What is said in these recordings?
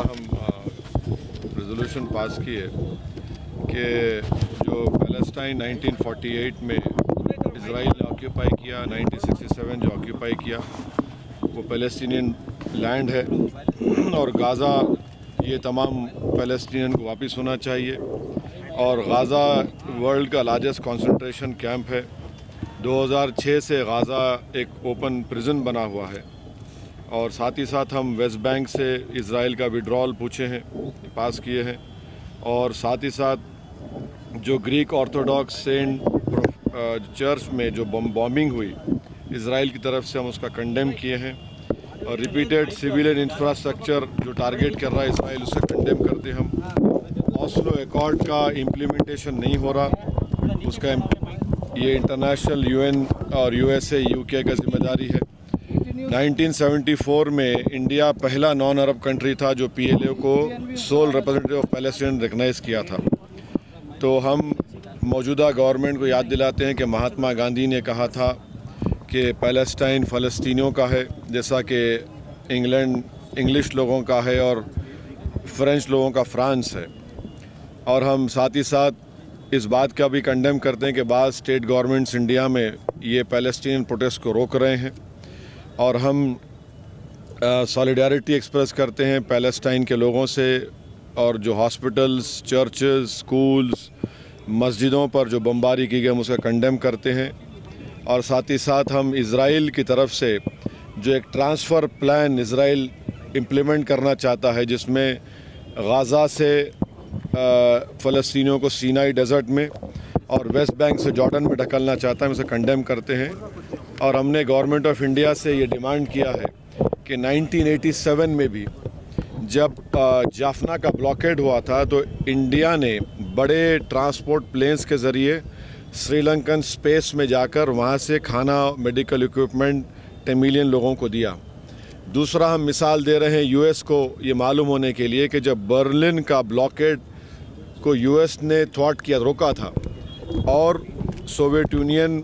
हम resolution pass किए कि जो पैलेस्टाइन 1948 में इज़राइल ने ऑक्यूपाई किया, 1967 जो ऑक्यूपाई किया वो पैलेस्टीनियन लैंड है और गाज़ा ये तमाम पैलेस्टीनियन को वापस होना चाहिए। और गाज़ा वर्ल्ड का लार्जेस्ट कंसंट्रेशन कैंप है। 2006 से गाज़ा एक ओपन प्रिजन बना हुआ है। और साथ ही साथ हम वेस्ट बैंक से इज़राइल का विड्रॉल पूछे हैं, पास किए हैं। और साथ ही साथ जो ग्रीक ऑर्थोडॉक्स सेंट चर्च में जो बॉम्बिंग हुई इज़राइल की तरफ से, हम उसका कंडेम किए हैं। और रिपीटेड सिविलियन इंफ्रास्ट्रक्चर जो टारगेट कर रहा है इज़राइल, उसे कंडेम करते हम। ऑस्लो अकॉर्ड का इम्प्लीमेंटेशन नहीं हो रहा, उसका ये इंटरनेशनल यूएन और यूएसए यूके का जिम्मेदारी है। 1974 में इंडिया पहला नॉन अरब कंट्री था जो पीएलओ को sole representative of Palestine recognize किया था। तो हम मौजूदा गवर्नमेंट को याद दिलाते हैं कि महात्मा गांधी ने कहा था कि पैलेस्टाइन फ़लस्तीनियों का है, जैसा कि इंग्लिश लोगों का है और फ्रेंच लोगों का फ्रांस है। और हम साथ ही साथ इस बात का भी कंडेम करते हैं कि बाद स्टेट गवर्नमेंट्स इंडिया में ये पैलेस्टीनियन प्रोटेस्ट को रोक रहे हैं। और हम सॉलिडारिटी एक्सप्रेस करते हैं पैलेस्टाइन के लोगों से, और जो हॉस्पिटल्स, चर्चेस, स्कूल्स, मस्जिदों पर जो बमबारी की गई हम उसका कंडेम करते हैं। और साथ ही साथ हम इज़राइल की तरफ से जो एक ट्रांसफ़र प्लान इज़राइल इम्प्लीमेंट करना चाहता है, जिसमें गाज़ा से फ़लस्तीनियों को सीनाई डेजर्ट में और वेस्ट बैंक से जॉर्डन में ढकलना चाहता है, हम उसे कंडेम करते हैं। और हमने गवर्नमेंट ऑफ इंडिया से ये डिमांड किया है कि 1987 में भी जब जाफना का ब्लॉकेड हुआ था तो इंडिया ने बड़े ट्रांसपोर्ट प्लेन्स के ज़रिए श्रीलंकन स्पेस में जाकर वहाँ से खाना, मेडिकल इक्विपमेंट 10 मिलियन लोगों को दिया। दूसरा, हम मिसाल दे रहे हैं यूएस को ये मालूम होने के लिए कि जब बर्लिन का ब्लॉकेड को यूएस ने थ्वाट किया, रोका था, और सोवियत यूनियन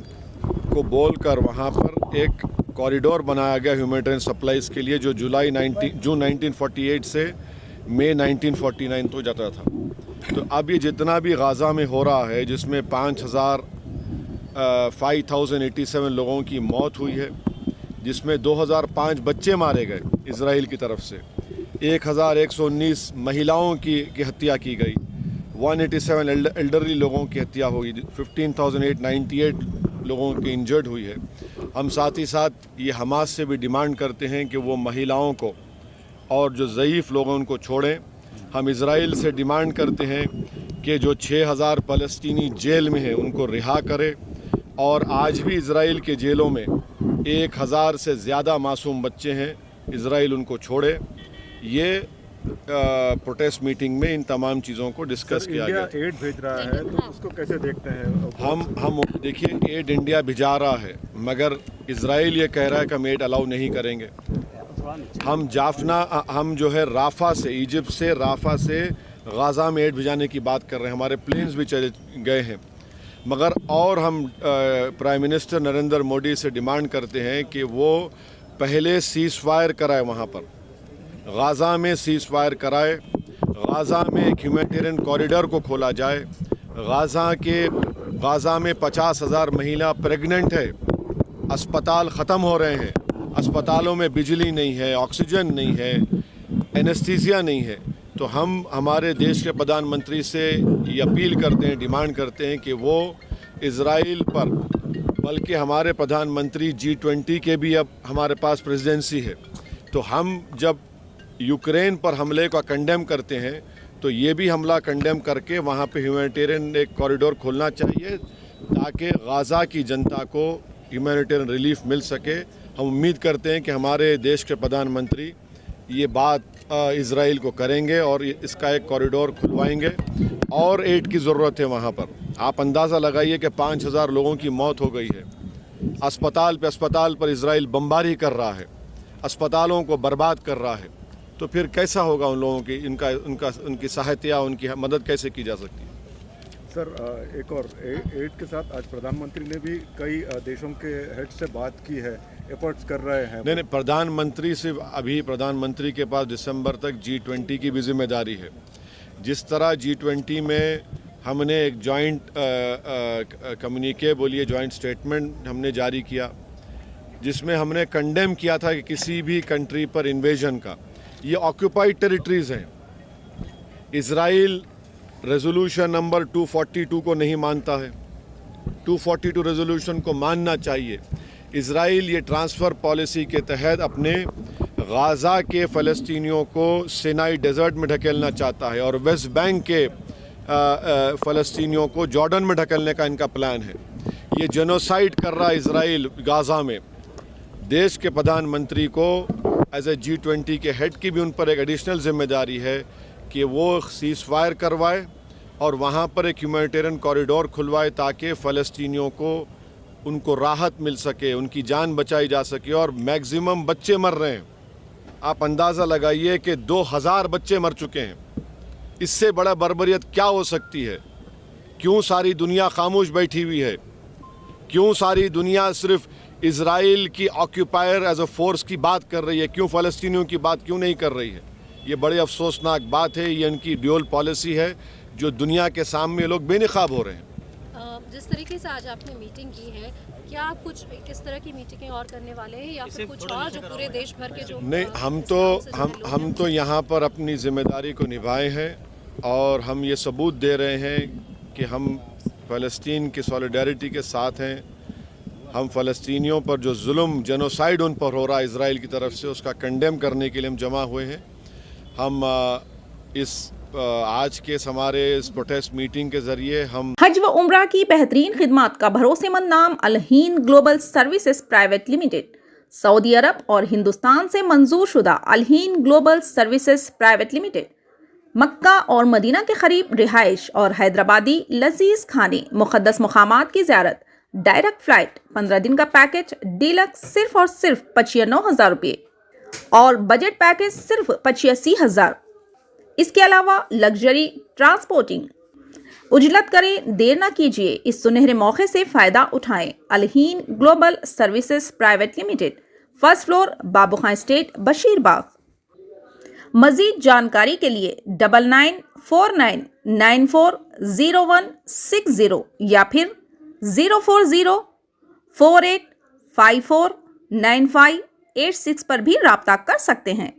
को बोलकर वहाँ पर एक कॉरिडोर बनाया गया ह्यूमैनिटेरियन सप्लाईज़ के लिए, जो जून 1948 से मई 1949 तो जाता था। तो अब ये जितना भी गाज़ा में हो रहा है, जिसमें 5,087 लोगों की मौत हुई है, जिसमें 2005 बच्चे मारे गए इज़राइल की तरफ से, 1,119 महिलाओं की हत्या की गई, 187 एल्डरली लोगों की हत्या हुई, 15,898 लोगों की इंजर्ड हुई है। हम साथ ही साथ ये हमास से भी डिमांड करते हैं कि वो महिलाओं को और जो ज़ईफ़ लोग हैं उनको छोड़ें। हम इज़राइल से डिमांड करते हैं कि जो 6,000 फ़लस्तीनी जेल में हैं उनको रिहा करे। और आज भी इज़राइल के जेलों में 1,000 से ज़्यादा मासूम बच्चे हैं, इज़राइल उनको छोड़े। ये प्रोटेस्ट मीटिंग में इन तमाम चीज़ों को डिस्कस किया गया। इंडिया एड भेज रहा है तो उसको कैसे देखते हैं? हम देखिए, एड इंडिया भिजा रहा है, मगर इज़राइल ये कह रहा है कि हम एड अलाउ नहीं करेंगे। हम जो है राफा से, इजिप्ट से राफा से गाज़ा में एड भिजाने की बात कर रहे हैं, हमारे प्लेन्स भी चले गए हैं। मगर और हम प्राइम मिनिस्टर नरेंद्र मोदी से डिमांड करते हैं कि वो पहले सीज़ फायर कराए, वहाँ पर गाज़ा में सीज़ फायर कराए, गाज़ा में एक ह्यूमैनिटेरियन कॉरिडोर को खोला जाए। गाज़ा में 50,000 महिला प्रेग्नेंट है, अस्पताल ख़त्म हो रहे हैं, अस्पतालों में बिजली नहीं है, ऑक्सीजन नहीं है, एनेस्थीसिया नहीं है। तो हम हमारे देश के प्रधानमंत्री से ये अपील करते हैं, डिमांड करते हैं कि वो इज़राइल पर, बल्कि हमारे प्रधानमंत्री G20 के भी अब हमारे पास प्रेसिडेंसी है, तो हम जब यूक्रेन पर हमले का कंडेम करते हैं तो ये भी हमला कंडेम करके वहाँ पे ह्यूमैनिटेरियन एक कॉरिडोर खोलना चाहिए, ताकि गाज़ा की जनता को ह्यूमैनिटेरियन रिलीफ मिल सके। हम उम्मीद करते हैं कि हमारे देश के प्रधानमंत्री ये बात इज़राइल को करेंगे और इसका एक कॉरिडोर खुलवाएंगे। और एड की ज़रूरत है वहाँ पर। आप अंदाज़ा लगाइए कि 5,000 लोगों की मौत हो गई है। अस्पताल पर इज़राइल बमबारी कर रहा है, अस्पतालों को बर्बाद कर रहा है। तो फिर कैसा होगा उन लोगों की, उनकी सहायता, उनकी मदद कैसे की जा सकती है? सर, एक और एड के साथ आज प्रधानमंत्री ने भी कई देशों के हेड से बात की है एफर्ट्स कर रहे हैं? नहीं, प्रधानमंत्री से अभी प्रधानमंत्री के पास दिसंबर तक G20 की भी जिम्मेदारी है। जिस तरह G20 में हमने एक जॉइंट कम्युनिके बोलिए जॉइंट स्टेटमेंट हमने जारी किया, जिसमें हमने कंडेम किया था कि किसी भी कंट्री पर इन्वेजन का, ये ऑक्यूपाइड टेरिटरीज हैं। इजराइल रेजोल्यूशन नंबर 242 को नहीं मानता है, 242 रेजोल्यूशन को मानना चाहिए। इजराइल ये ट्रांसफ़र पॉलिसी के तहत अपने गाज़ा के फ़लस्तीनियों को सिनाई डेजर्ट में ढकेलना चाहता है और वेस्ट बैंक के फ़लस्तीनियों को जॉर्डन में ढकेलने का इनका प्लान है। ये जेनोसाइड कर रहा है इजराइल गाज़ा में। देश के प्रधानमंत्री को एज ए G20 के हेड की भी उन पर एक एडिशनल जिम्मेदारी है कि वो सीज़ फायर करवाए और वहाँ पर एक ह्यूमैनिटेरियन कॉरिडोर खुलवाए ताकि फ़लस्तीनियों को उनको राहत मिल सके, उनकी जान बचाई जा सके। और मैक्सिमम बच्चे मर रहे हैं, आप अंदाज़ा लगाइए कि 2000 बच्चे मर चुके हैं। इससे बड़ा बर्बरियत क्या हो सकती है? क्यों सारी दुनिया खामोश बैठी हुई है? क्यों सारी दुनिया सिर्फ इजराइल की ऑक्यूपायर एज अ फोर्स की बात कर रही है? क्यों फ़लस्तीनियों की बात क्यों नहीं कर रही है? ये बड़ी अफसोसनाक बात है। ये इनकी ड्यूअल पॉलिसी है जो दुनिया के सामने लोग बेनकाब हो रहे हैं। जिस तरीके से आज आपने मीटिंग की है, क्या आप कुछ किस तरह की मीटिंगें और करने वाले हैं या फिर कुछ और जो पूरे देश भर के जो नहीं, हम तो यहाँ पर अपनी जिम्मेदारी को निभाए हैं और हम ये सबूत दे रहे हैं कि हम फ़लस्तीन की सॉलिडारिटी के साथ हैं। हम फ़लस्तीनियों पर जो जुल्म जेनोसाइड उन पर हो रहा है इजराइल की तरफ से, उसका कंडेम करने के लिए हम जमा हुए हैं। हम आज के हमारे इस प्रोटेस्ट मीटिंग के ज़रिए हम हज व उम्रा की बेहतरीन खिदमत का भरोसेमंद नाम Al-Hind global services private limited, Saudi Arab और हिंदुस्तान से मंजूर शुदा Al-Hind global services private limited, Makkah और मदीना के करीब रिहाइश और हैदराबादी लजीज खाने, मुक़द्दस मुक़ामात की ज़ियारत, डायरेक्ट फ़्लाइट, 15 दिन का पैकेज डीलक्स सिर्फ और सिर्फ 85,000 रुपये और बजट पैकेज सिर्फ 85,000। इसके अलावा लग्जरी ट्रांसपोर्टिंग। उजलत करें, देर ना कीजिए, इस सुनहरे मौके से फ़ायदा उठाएं। Al-Hind global services private limited, first floor, Babu Khan estate, Basheerbagh. मज़ीद जानकारी के लिए 9949940160 या फिर 04048549586 पर भी राब्ता कर सकते हैं।